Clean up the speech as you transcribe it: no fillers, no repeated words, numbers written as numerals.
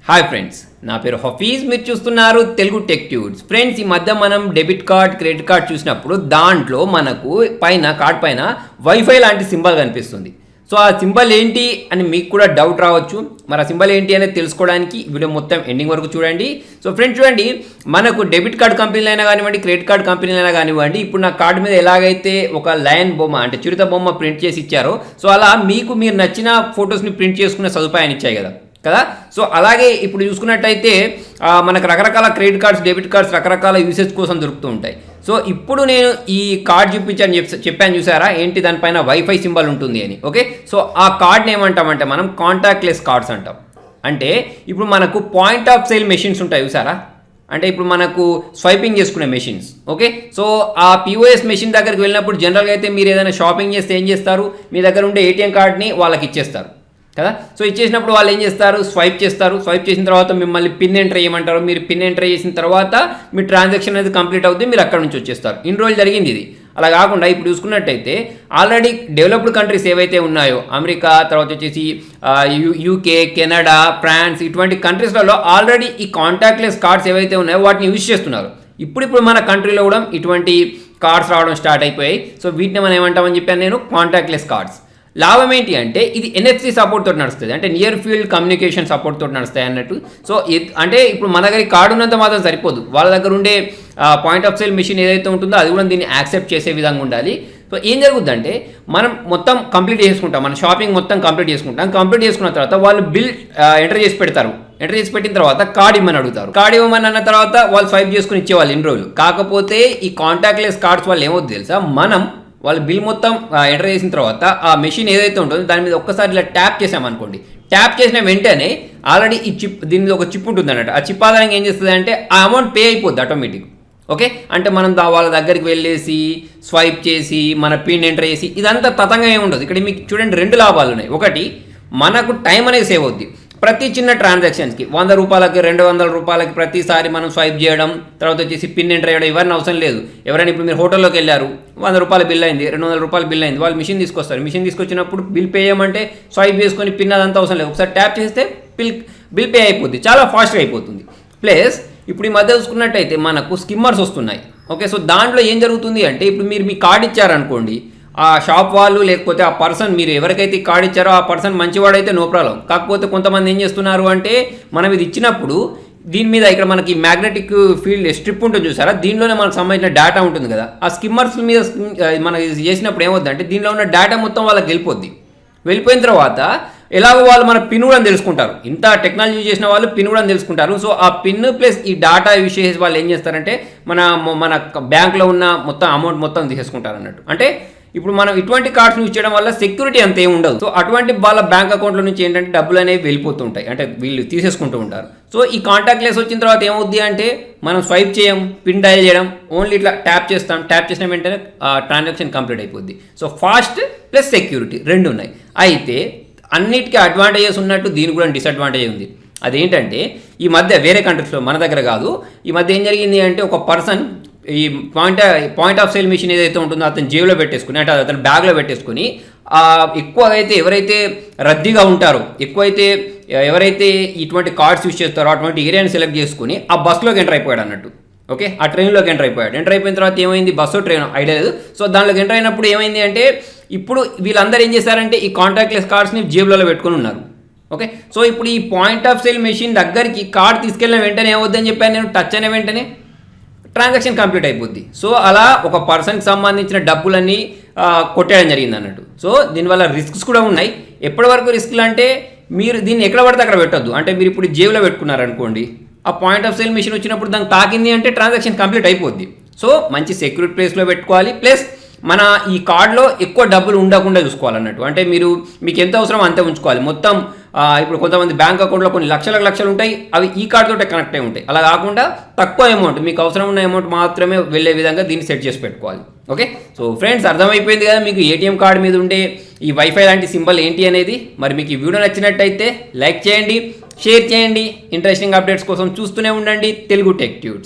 Hi friends, నా పేరు హఫీజ్. మీరు చూస్తున్నారు తెలుగు టెక్ ట్యూబ్స్. ఫ్రెండ్స్, ఈ మధ్య మనం డెబిట్ కార్డ్, క్రెడిట్ కార్డ్ చూసినప్పుడు దాంట్లో మనకు కార్డ్ పైన వైఫై లాంటి సింబల్ కనిపిస్తుంది. సో ఆ సింబల్ ఏంటి అని మీకు కూడా డౌట్ రావచ్చు. మరి ఆ సింబల్ ఏంటి అనేది తెలుసుకోవడానికి వీడియో మొత్తం ఎండింగ్ వరకు చూడండి. సో ఫ్రెండ్స్ చూడండి, మనకు డెబిట్ కార్డ్ కంపెనీలు అయినా కానివ్వండి, క్రెడిట్ కార్డ్ కంపెనీలు అయినా కానివ్వండి, ఇప్పుడు నా కార్డు మీద ఎలాగైతే ఒక లయన్ బొమ్మ అంటే చిరుత బొమ్మ ప్రింట్ చేసి ఇచ్చారో, సో అలా మీరు నచ్చిన ఫొటోస్ని ప్రింట్ చేసుకునే సదుపాయాన్ని ఇచ్చాయి కదా. సో అలాగే ఇప్పుడు చూసుకున్నట్టయితే మనకు రకరకాల క్రెడిట్ కార్డ్స్, డెబిట్ కార్డ్స్ రకరకాల యూసేజ్ కోసం దొరుకుతూ ఉంటాయి. సో ఇప్పుడు నేను ఈ కార్డ్ చెప్పాను చూసారా, ఏంటి దానిపైన వైఫై సింబల్ ఉంటుంది అని. ఓకే, సో ఆ కార్డ్ని ఏమంటామంటే మనం కాంటాక్ట్లెస్ కార్డ్స్ అంటాం. అంటే ఇప్పుడు మనకు పాయింట్ ఆఫ్ సేల్ మెషిన్స్ ఉంటాయి చూసారా, అంటే ఇప్పుడు మనకు స్వైపింగ్ చేసుకునే మెషిన్స్. ఓకే, సో ఆ పిఓఎస్ మెషిన్ దగ్గరికి వెళ్ళినప్పుడు జనరల్గా అయితే మీరు ఏదైనా షాపింగ్ చేస్తే ఏం చేస్తారు, మీ దగ్గర ఉండే ఏటీఎం కార్డ్ని వాళ్ళకి ఇచ్చేస్తారు కదా. సో ఇచ్చేసినప్పుడు వాళ్ళు ఏం చేస్తారు, స్వైప్ చేస్తారు. స్వైప్ చేసిన తర్వాత మిమ్మల్ని పిన్ ఎంటర్ చేయమంటారు. మీరు పిన్ ఎంటర్ చేసిన తర్వాత మీ ట్రాన్సాక్షన్ అనేది కంప్లీట్ అవుతుంది, మీరు అక్కడ నుంచి వచ్చేస్తారు. ఇన్ని రోజులు జరిగింది ఇది. అలా కాకుండా ఇప్పుడు చూసుకున్నట్టయితే ఆల్రెడీ డెవలప్డ్ కంట్రీస్ ఏవైతే ఉన్నాయో, అమెరికా, తర్వాత వచ్చేసి యూకే, కెనడా, ఫ్రాన్స్, ఇటువంటి కంట్రీస్లలో ఆల్రెడీ ఈ కాంటాక్ట్లెస్ కార్డ్స్ ఏవైతే ఉన్నాయో వాటిని యూజ్ చేస్తున్నారు. ఇప్పుడు మన కంట్రీలో కూడా ఇటువంటి కార్డ్స్ రావడం స్టార్ట్ అయిపోయాయి. సో వీటిని మనం ఏమంటామని చెప్పాను నేను, కాంటాక్ట్లెస్ కార్డ్స్. లాభం ఏంటి అంటే ఇది NFC సపోర్ట్ తోటి నడుస్తుంది, అంటే నియర్ ఫీల్డ్ కమ్యూనికేషన్ సపోర్ట్ తోటి నడుస్తాయి అన్నట్టు. సో అంటే ఇప్పుడు మన దగ్గర కార్డు ఉన్నంత మాత్రం సరిపోదు, వాళ్ళ దగ్గర ఉండే పాయింట్ ఆఫ్ సేల్ మిషన్ ఏదైతే ఉంటుందో అది కూడా దీన్ని యాక్సెప్ట్ చేసే విధంగా ఉండాలి. సో ఏం జరుగుతుందంటే మనం మొత్తం కంప్లీట్ చేసుకుంటాం, మన షాపింగ్ మొత్తం కంప్లీట్ చేసుకుంటాం. కంప్లీట్ చేసుకున్న తర్వాత వాళ్ళు బిల్ ఎంటర్ చేసి పెడతారు. ఎంటర్ చేసి పెట్టిన తర్వాత కార్డ్ ఇవ్వమని అడుగుతారు. కార్డ్ ఇవ్వమని అన్న తర్వాత వాళ్ళు స్వైప్ చేసుకుని ఇచ్చేవాళ్ళు ఇన్ని రోజులు. కాకపోతే ఈ కాంటాక్ట్లెస్ కార్డ్స్ వాళ్ళు ఏమవుతుంది తెలుసా, వాళ్ళు బిల్ మొత్తం ఎంటర్ చేసిన తర్వాత ఆ మెషిన్ ఏదైతే ఉంటుందో దాని మీద ఒక్కసారి ఇలా ట్యాప్ చేసామనుకోండి, ట్యాప్ చేసిన వెంటనే ఆల్రెడీ ఈ దీని మీద ఒక చిప్ ఉంటుంది అన్నట్టు. ఆ చిప్ ఆధారంగా ఏం చేస్తుంది అంటే ఆ అమౌంట్ పే అయిపోద్ది ఆటోమేటిక్. ఓకే, అంటే మనం వాళ్ళ దగ్గరికి వెళ్ళేసి స్వైప్ చేసి మన పిన్ ఎంటర్ చేసి ఇదంతా తతంగా ఏమి ఉండదు. ఇక్కడ మీకు చూడండి, రెండు లాభాలు ఉన్నాయి. ఒకటి, మనకు టైం అనేది సేవ్ అవుద్ది. ప్రతి చిన్న ట్రాన్సాక్షన్స్కి 100 రూపాయలకి, 200 రూపాయలకి ప్రతిసారి మనం స్వైప్ చేయడం, తర్వాత వచ్చేసి పిన్ ఎంటర్ చేయడం ఇవన్నీ అవసరం లేదు. ఎవరైనా ఇప్పుడు మీరు హోటల్లోకి వెళ్ళారు, 100 రూపాయల బిల్ అయింది, 200 రూపాయల బిల్ అయింది, వాళ్ళు మిషన్ తీసుకొస్తారు. మిషన్ తీసుకొచ్చినప్పుడు బిల్ పే చేయమంటే స్వైప్ చేసుకొని పిన్ అదంతా అవసరం లేదు, ఒకసారి ట్యాప్ చేస్తే బిల్ పే అయిపోద్ది, చాలా ఫాస్ట్గా అయిపోతుంది. ప్లస్ ఇప్పుడు ఈ మధ్య చూసుకున్నట్టయితే మనకు స్కిమ్మర్స్ వస్తున్నాయి. ఓకే, సో దాంట్లో ఏం జరుగుతుంది అంటే ఇప్పుడు మీరు మీ కార్డు ఇచ్చారనుకోండి, ఆ షాప్ వాళ్ళు లేకపోతే ఆ పర్సన్, మీరు ఎవరికైతే కార్డు ఇచ్చారో ఆ పర్సన్ మంచివాడైతే నో ప్రాబ్లం. కాకపోతే కొంతమంది ఏం చేస్తున్నారు అంటే మనం ఇది ఇచ్చినప్పుడు దీని మీద ఇక్కడ మనకి మ్యాగ్నెటిక్ ఫీల్డ్ స్ట్రిప్ ఉంటుంది చూసారా, దీనిలోనే మనకు సంబంధించిన డేటా ఉంటుంది కదా. ఆ స్కిమ్మర్స్ మీద మనకి చేసినప్పుడు ఏమవుతుందంటే దీనిలో ఉన్న డేటా మొత్తం వాళ్ళకి వెళ్ళిపోయిన తర్వాత ఎలాగో వాళ్ళు మన పిన్ కూడా తెలుసుకుంటారు. ఇంత టెక్నాలజీ చేసిన వాళ్ళు పిన్ కూడా తెలుసుకుంటారు. సో ఆ పిన్ ప్లస్ ఈ డేటా విషయం వాళ్ళు ఏం చేస్తారంటే మన బ్యాంక్లో ఉన్న మొత్తం అమౌంట్ మొత్తం తీసేసుకుంటారు అన్నట్టు. అంటే ఇప్పుడు మనం ఇటువంటి కార్డ్స్ యూజ్ చేయడం వల్ల సెక్యూరిటీ అంత ఏమి ఉండదు. సో అటువంటి వాళ్ళ బ్యాంక్ అకౌంట్లో నుంచి ఏంటంటే డబ్బులు అనేవి వెళ్ళిపోతుంటాయి, అంటే వీళ్ళు తీసేసుకుంటూ ఉంటారు. సో ఈ కాంటాక్ట్లెస్ వచ్చిన తర్వాత ఏమవుద్ది అంటే మనం స్వైప్ చేయం, పిన్ డయల్ చేయడం, ఓన్లీ ఇట్లా ట్యాప్ చేస్తాం. ట్యాప్ చేసిన వెంటనే ట్రాన్సాక్షన్ కంప్లీట్ అయిపోద్ది. సో ఫాస్ట్ ప్లస్ సెక్యూరిటీ రెండు ఉన్నాయి. అయితే అన్నిటికీ అడ్వాంటేజెస్ ఉన్నట్టు దీనికి కూడా డిసడ్వాంటేజ్ ఉంది. అదేంటంటే ఈ మధ్య వేరే కంట్రీస్లో, మన దగ్గర కాదు, ఈ మధ్య ఏం జరిగింది అంటే ఒక పర్సన్ ఈ పాయింట్ ఆఫ్ సేల్ మిషన్ ఏదైతే ఉంటుందో అతను జేబులో పెట్టేసుకుని, అంటే అతను బ్యాగ్లో పెట్టేసుకుని ఎక్కువ అయితే ఎవరైతే రద్దీగా ఉంటారో, ఎవరైతే ఇటువంటి కార్డ్స్ యూజ్ చేస్తారో అటువంటి ఏరియాని సెలెక్ట్ చేసుకుని ఆ బస్సులోకి ఎంటర్ అయిపోయాడు అన్నట్టు. ఓకే, ఆ ట్రైన్లోకి ఎంటర్ అయిపోయిన తర్వాత ఏమైంది, బస్సు ట్రైన్ ఐడియా లేదు. సో దానిలోకి ఎంటర్ అయినప్పుడు ఏమైంది అంటే ఇప్పుడు వీళ్ళందరూ ఏం చేశారంటే ఈ కాంటాక్ట్లెస్ కార్డ్స్ని జేబులలో పెట్టుకుని ఉన్నారు. ఓకే, సో ఇప్పుడు ఈ పాయింట్ ఆఫ్ సేల్ మెషిన్ దగ్గరికి కార్డ్ తీసుకెళ్ళిన వెంటనే ఏమవుద్దని చెప్పాను నేను, టచ్ అయిన వెంటనే ట్రాన్సాక్షన్ కంప్లీట్ అయిపోద్ది. సో అలా ఒక పర్సన్కి సంబంధించిన డబ్బులన్నీ కొట్టేయడం జరిగింది అన్నట్టు. సో దీనివల్ల రిస్క్స్ కూడా ఉన్నాయి. ఎప్పటి వరకు రిస్క్లు అంటే మీరు దీన్ని ఎక్కడ పడితే అక్కడ పెట్టొద్దు. అంటే మీరు ఇప్పుడు జేబులో పెట్టుకున్నారనుకోండి, ఆ పాయింట్ ఆఫ్ సేల్ మిషన్ వచ్చినప్పుడు దానికి తాకింది అంటే ట్రాన్సాక్షన్ కంప్లీట్ అయిపోద్ది. సో మంచి సెక్యూరిటీ ప్లేస్లో పెట్టుకోవాలి. ప్లస్ మన ఈ కార్డులో ఎక్కువ డబ్బులు ఉండకుండా చూసుకోవాలన్నట్టు. అంటే మీకు ఎంత అవసరం అంతే ఉంచుకోవాలి. మొత్తం ఇప్పుడు కొంతమంది బ్యాంక్ అకౌంట్లో కొన్ని లక్షలు ఉంటాయి, అవి ఈ కార్డుతో కనెక్ట్ అయి ఉంటాయి. అలా కాకుండా తక్కువ అమౌంట్, మీకు అవసరం ఉన్న అమౌంట్ మాత్రమే వెళ్ళే విధంగా దీన్ని సెట్ చేసి పెట్టుకోవాలి. ఓకే, సో ఫ్రెండ్స్ అర్థమైపోయింది కదా మీకు ఏటీఎం కార్డు మీద ఉండే ఈ వైఫై లాంటి సింబల్ ఏంటి అనేది. మరి మీకు ఈ వీడియో నచ్చినట్టయితే లైక్ చేయండి, షేర్ చేయండి. ఇంట్రెస్టింగ్ అప్డేట్స్ కోసం చూస్తూనే ఉండండి తెలుగు టెక్ ట్యూబ్స్.